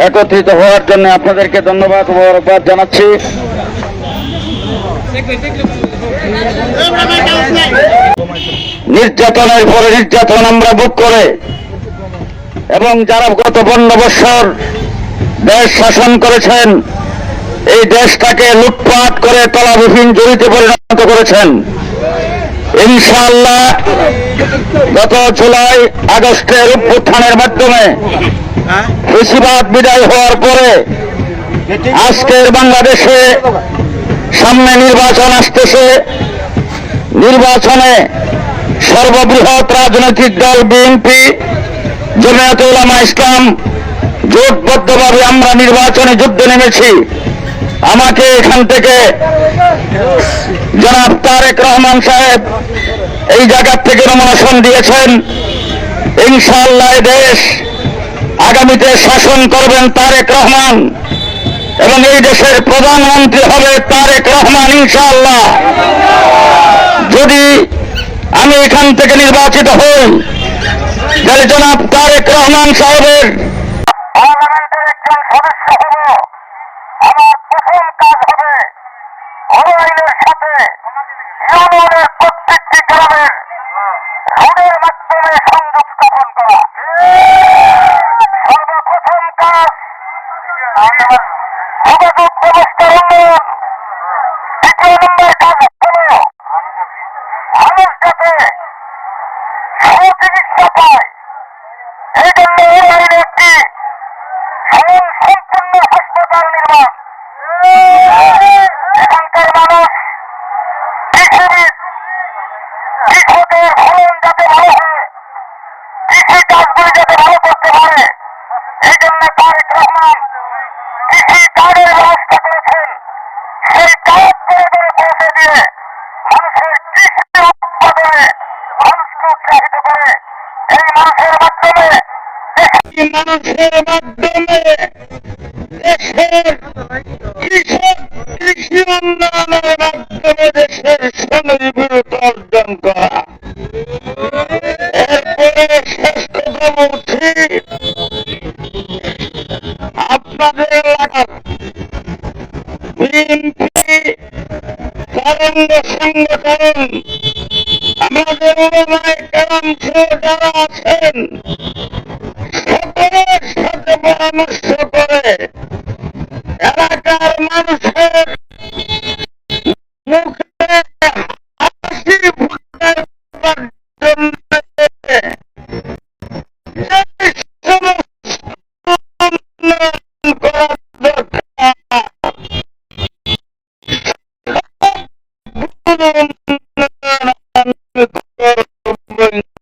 একত্রিত হওয়ার জন্য আপনাদেরকে ধন্যবাদ ও মোবারকবাদ জানাচ্ছি। নির্যাতনের পরে নির্যাতন আমরা ভোগ করে এবং যারা গত 15 বছর দেশ শাসন করেছেন, এই দেশটাকে লুটপাট করে তলাবিহীন জড়িতে পরিণত করেছেন, ইনশাআল্লাহ গত জুলাই আগস্টের অভ্যুত্থানের মাধ্যমে ফ্যাসিবাদ বিদায় হওয়ার পরে আজকের বাংলাদেশে সামনে নির্বাচন আসতেছে। নির্বাচনে সর্ববৃহৎ রাজনৈতিক দল বিএনপি, জমিয়তে উলামা ইসলাম জোটবদ্ধভাবে আমরা নির্বাচনে যুদ্ধে নেমেছি। আমাকে এখান থেকে জনাব তারেক রহমান সাহেব এই জায়গা থেকে নমিনেশন দিয়েছেন। ইনশাআল্লাহ দেশ আগামীতে শাসন করবেন তারেক রহমান এবং এই দেশের প্রধানমন্ত্রী হবে তারেক রহমান ইনশাআল্লাহ। যদি আমি এখান থেকে নির্বাচিত হই, তাহলে জনাব তারেক রহমান সাহেবের পার্লামেন্টের একজন সদস্য হব। আমার প্রথম কাজ হবে অনলাইনের সাথে ইউনিয়নের প্রত্যেকটি গ্রামের রোডের মাধ্যমে সংযোগ স্থাপন করা। সর্বপ্রথম কাজ যোগাযোগ ব্যবস্থার উন্নয়ন। দ্বিতীয় নম্বর কাজ হল মানুষ যাতে সুচিকিৎসা পায়, এই জন্য অনলাইনে একটি সম্পূর্ণ হাসপাতাল নির্মাণ। এখানকার মানুষ পৃথিবীর কৃষকের ফলন যাতে ভালো হয়, কৃষি কাজগুলি যাতে ভালো করতে পারে, এই জন্য তারেক রহমান কৃষি কার্ডের ব্যবস্থা করেছেন। সেই কাজ করে করে পৌঁছে দিয়ে মানুষের কৃষি উৎপাদনে মানুষকে উৎসাহিত করে এই মানুষের মাধ্যমে দেশের কৃষক কৃষি উন্নয়নের মাধ্যমে দেশের স্বনির্ভরতা অর্জন করা। এরপরে শ্রেষ্ঠতম ঠিক আপনাদের এলাকার বিএনপি তরঙ্গ সংগঠন, আমাদের উলামায়ে কেরাম যারা আছেন, সকলের সাথে পরামর্শ করে এলাকার মানুষের মুখে হাসি ফুটার জন্য করার দরকার।